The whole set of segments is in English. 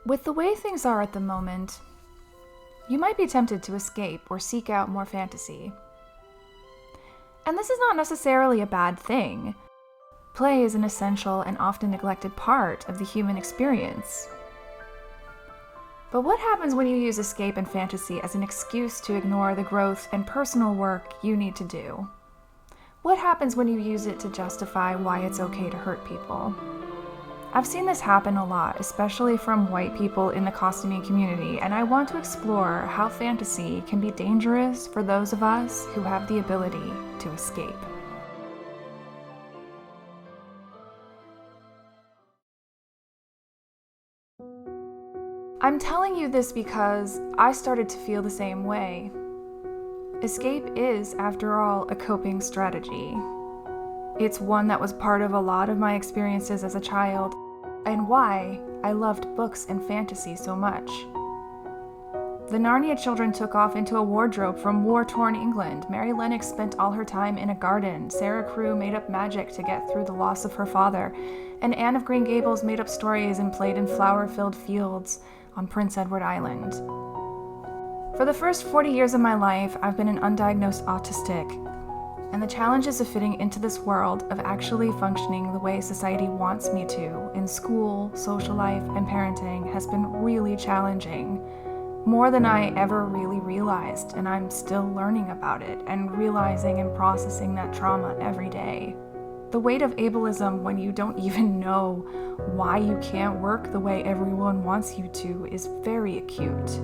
With the way things are at the moment, you might be tempted to escape or seek out more fantasy. And this is not necessarily a bad thing. Play is an essential and often neglected part of the human experience. But what happens when you use escape and fantasy as an excuse to ignore the growth and personal work you need to do? What happens when you use it to justify why it's okay to hurt people? I've seen this happen a lot, especially from white people in the costuming community, and I want to explore how fantasy can be dangerous for those of us who have the ability to escape. I'm telling you this because I started to feel the same way. Escape is, after all, a coping strategy. It's one that was part of a lot of my experiences as a child, and why I loved books and fantasy so much. The Narnia children took off into a wardrobe from war-torn England. Mary Lennox spent all her time in a garden. Sarah Crewe made up magic to get through the loss of her father. And Anne of Green Gables made up stories and played in flower-filled fields on Prince Edward Island. For the first 40 years of my life, I've been an undiagnosed autistic, and the challenges of fitting into this world, of actually functioning the way society wants me to, in school, social life, and parenting, has been really challenging. More than I ever really realized, and I'm still learning about it, and realizing and processing that trauma every day. The weight of ableism when you don't even know why you can't work the way everyone wants you to is very acute.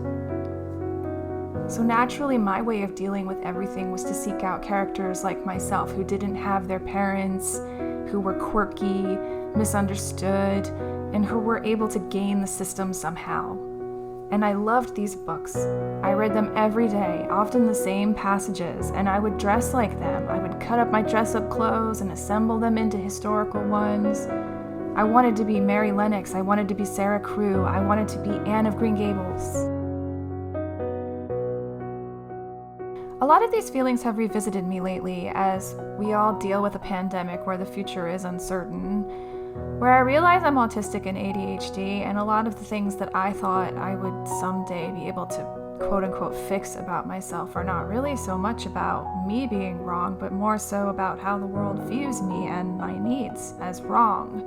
So naturally, my way of dealing with everything was to seek out characters like myself who didn't have their parents, who were quirky, misunderstood, and who were able to gain the system somehow. And I loved these books. I read them every day, often the same passages, and I would dress like them. I would cut up my dress-up clothes and assemble them into historical ones. I wanted to be Mary Lennox. I wanted to be Sarah Crewe. I wanted to be Anne of Green Gables. A lot of these feelings have revisited me lately as we all deal with a pandemic where the future is uncertain, where I realize I'm autistic and ADHD, and a lot of the things that I thought I would someday be able to quote-unquote fix about myself are not really so much about me being wrong, but more so about how the world views me and my needs as wrong.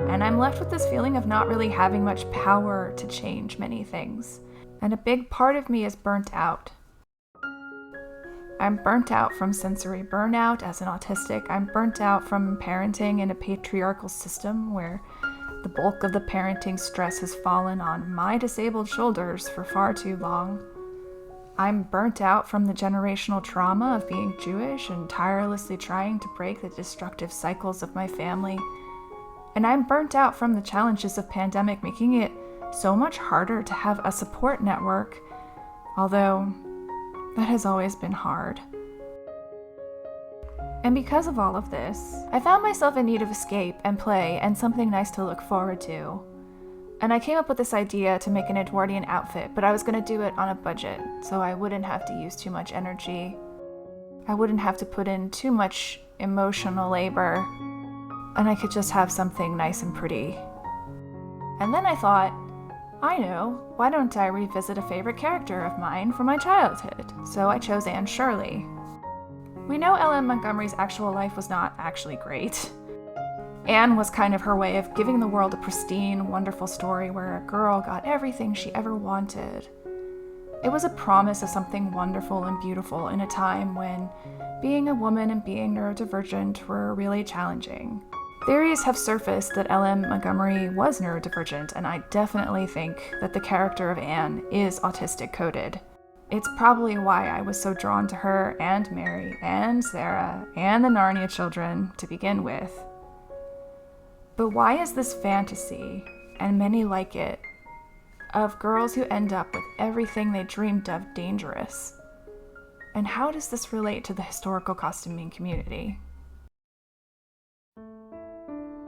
And I'm left with this feeling of not really having much power to change many things. And a big part of me is burnt out. I'm burnt out from sensory burnout as an autistic. I'm burnt out from parenting in a patriarchal system where the bulk of the parenting stress has fallen on my disabled shoulders for far too long. I'm burnt out from the generational trauma of being Jewish and tirelessly trying to break the destructive cycles of my family. And I'm burnt out from the challenges of pandemic, making it so much harder to have a support network, although that has always been hard. And because of all of this, I found myself in need of escape and play and something nice to look forward to. And I came up with this idea to make an Edwardian outfit, but I was going to do it on a budget, so I wouldn't have to use too much energy. I wouldn't have to put in too much emotional labor, and I could just have something nice and pretty. And then I thought, I know, why don't I revisit a favorite character of mine from my childhood? So I chose Anne Shirley. We know L.M. Montgomery's actual life was not actually great. Anne was kind of her way of giving the world a pristine, wonderful story where a girl got everything she ever wanted. It was a promise of something wonderful and beautiful in a time when being a woman and being neurodivergent were really challenging. Theories have surfaced that L.M. Montgomery was neurodivergent, and I definitely think that the character of Anne is autistic-coded. It's probably why I was so drawn to her and Mary and Sarah and the Narnia children to begin with. But why is this fantasy, and many like it, of girls who end up with everything they dreamed of dangerous? And how does this relate to the historical costuming community?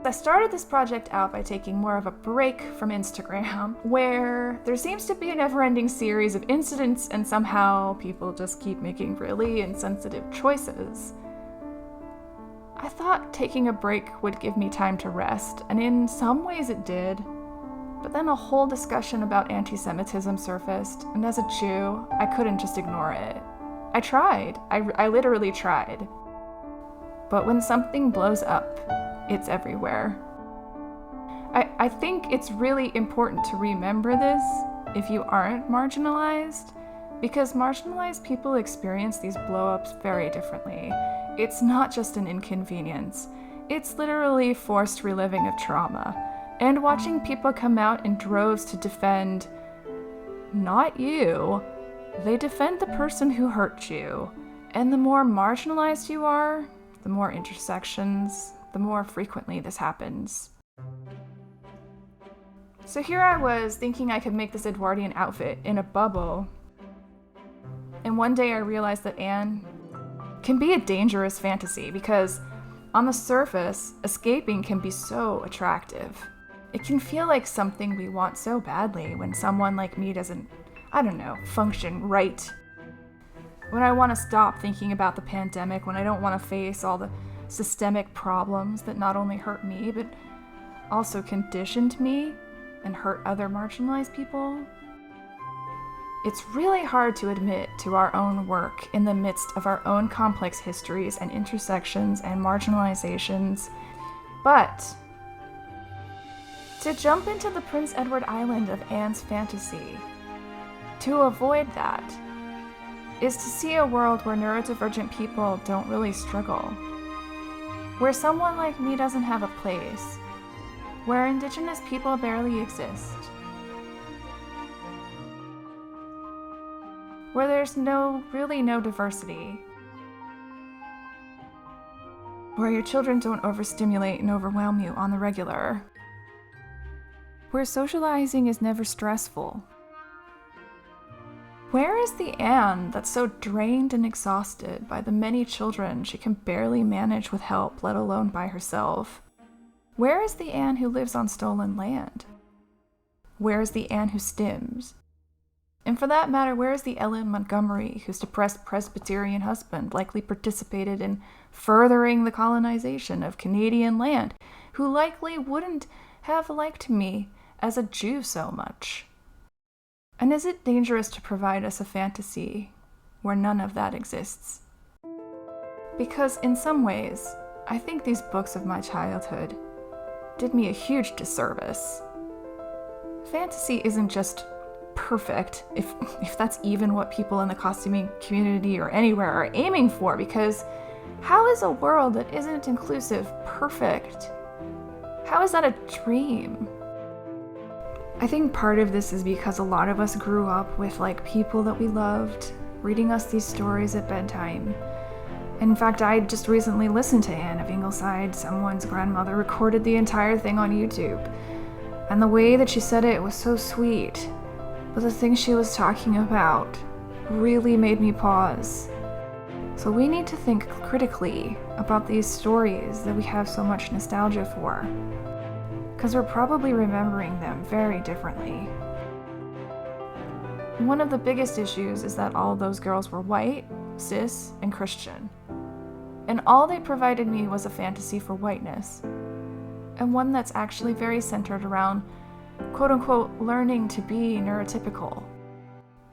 I started this project out by taking more of a break from Instagram, where there seems to be a never-ending series of incidents and somehow people just keep making really insensitive choices. I thought taking a break would give me time to rest, and in some ways it did, But then a whole discussion about anti-Semitism surfaced, and as a Jew, I couldn't just ignore it. I tried. I literally tried. But when something blows up, it's everywhere. I think it's really important to remember this if you aren't marginalized, because marginalized people experience these blow-ups very differently. It's not just an inconvenience. It's literally forced reliving of trauma. And watching people come out in droves to defend, not you, they defend the person who hurt you. And the more marginalized you are, the more intersections, the more frequently this happens. So here I was thinking I could make this Edwardian outfit in a bubble. And one day I realized that Anne can be a dangerous fantasy because on the surface, escaping can be so attractive. It can feel like something we want so badly when someone like me doesn't, function right. When I want to stop thinking about the pandemic, when I don't want to face all the systemic problems that not only hurt me, but also conditioned me and hurt other marginalized people. It's really hard to admit to our own work in the midst of our own complex histories and intersections and marginalizations, but to jump into the Prince Edward Island of Anne's fantasy, to avoid that, is to see a world where neurodivergent people don't really struggle, where someone like me doesn't have a place, where Indigenous people barely exist, where there's really no diversity, where your children don't overstimulate and overwhelm you on the regular, where socializing is never stressful. Where is the Anne that's so drained and exhausted by the many children she can barely manage with help, let alone by herself? Where is the Anne who lives on stolen land? Where is the Anne who stims? And for that matter, where is the Ellen Montgomery whose depressed Presbyterian husband likely participated in furthering the colonization of Canadian land, who likely wouldn't have liked me as a Jew so much? And is it dangerous to provide us a fantasy where none of that exists? Because in some ways, I think these books of my childhood did me a huge disservice. Fantasy isn't just perfect, if that's even what people in the costuming community or anywhere are aiming for, because how is a world that isn't inclusive perfect? How is that a dream? I think part of this is because a lot of us grew up with people that we loved reading us these stories at bedtime. In fact, I just recently listened to Anne of Ingleside. Someone's grandmother recorded the entire thing on YouTube. And the way that she said it was so sweet. But the things she was talking about really made me pause. So we need to think critically about these stories that we have so much nostalgia for. Because we're probably remembering them very differently. One of the biggest issues is that all those girls were white, cis, and Christian. And all they provided me was a fantasy for whiteness, and one that's actually very centered around, quote-unquote, learning to be neurotypical.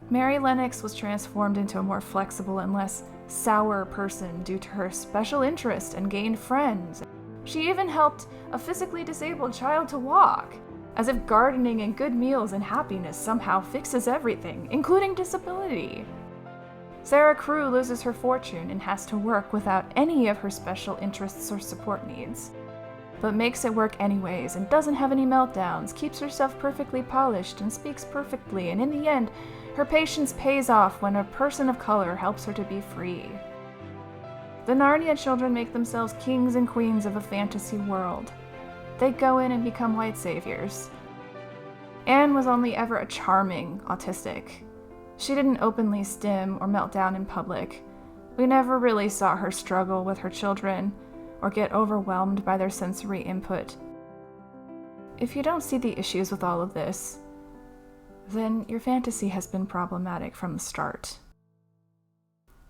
Mary Lennox was transformed into a more flexible and less sour person due to her special interest and gained friends. She even helped a physically disabled child to walk, as if gardening and good meals and happiness somehow fixes everything, including disability. Sarah Crew loses her fortune and has to work without any of her special interests or support needs, but makes it work anyways and doesn't have any meltdowns, keeps herself perfectly polished and speaks perfectly, and in the end, her patience pays off when a person of color helps her to be free. The Narnia children make themselves kings and queens of a fantasy world. They go in and become white saviors. Anne was only ever a charming autistic. She didn't openly stim or melt down in public. We never really saw her struggle with her children or get overwhelmed by their sensory input. If you don't see the issues with all of this, then your fantasy has been problematic from the start.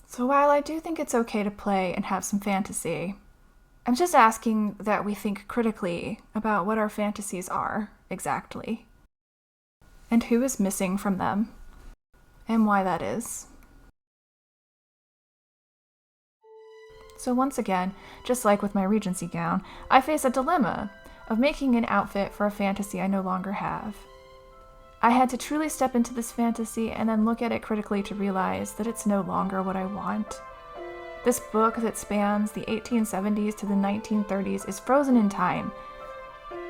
So while I do think it's okay to play and have some fantasy, I'm just asking that we think critically about what our fantasies are exactly. and who is missing from them, and why that is. So once again, just like with my Regency gown, I face a dilemma of making an outfit for a fantasy I no longer have. I had to truly step into this fantasy and then look at it critically to realize that it's no longer what I want. This book that spans the 1870s to the 1930s is frozen in time,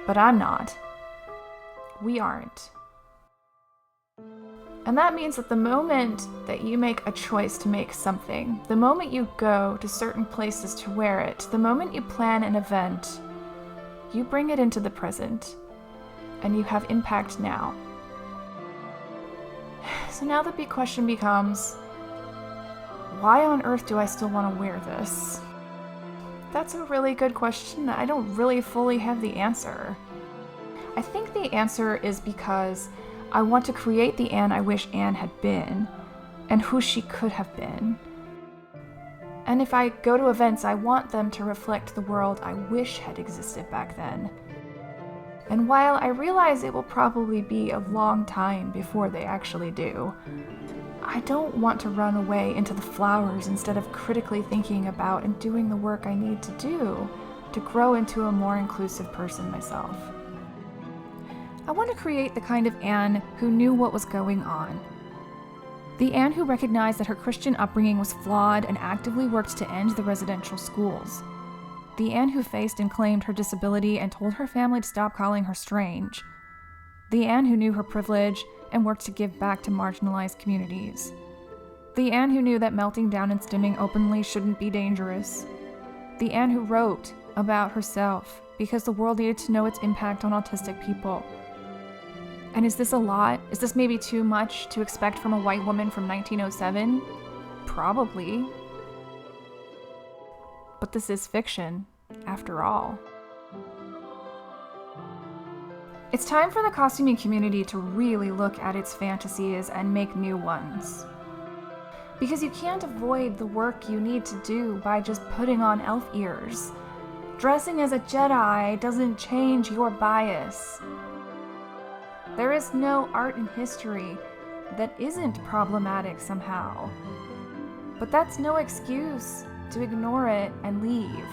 but I'm not. We aren't. And that means that the moment that you make a choice to make something, the moment you go to certain places to wear it, the moment you plan an event, you bring it into the present, and you have impact now. So now the big question becomes, why on earth do I still want to wear this? That's a really good question. I don't really fully have the answer. I think the answer is because I want to create the Anne I wish Anne had been, and who she could have been. And if I go to events, I want them to reflect the world I wish had existed back then. And while I realize it will probably be a long time before they actually do, I don't want to run away into the flowers instead of critically thinking about and doing the work I need to do to grow into a more inclusive person myself. I want to create the kind of Anne who knew what was going on. The Anne who recognized that her Christian upbringing was flawed and actively worked to end the residential schools. The Anne who faced and claimed her disability and told her family to stop calling her strange. The Anne who knew her privilege and worked to give back to marginalized communities. The Anne who knew that melting down and stimming openly shouldn't be dangerous. The Anne who wrote about herself because the world needed to know its impact on autistic people. And is this a lot? Is this maybe too much to expect from a white woman from 1907? Probably. But this is fiction, after all. It's time for the costuming community to really look at its fantasies and make new ones. Because you can't avoid the work you need to do by just putting on elf ears. Dressing as a Jedi doesn't change your bias. There is no art in history that isn't problematic somehow. But that's no excuse to ignore it and leave.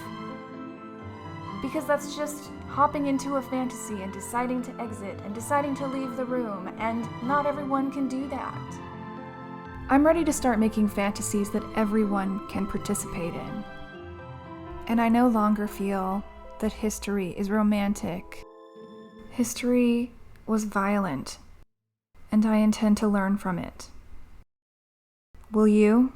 Because that's just hopping into a fantasy and deciding to exit and deciding to leave the room, and not everyone can do that. I'm ready to start making fantasies that everyone can participate in. And I no longer feel that history is romantic. History was violent, and I intend to learn from it. Will you?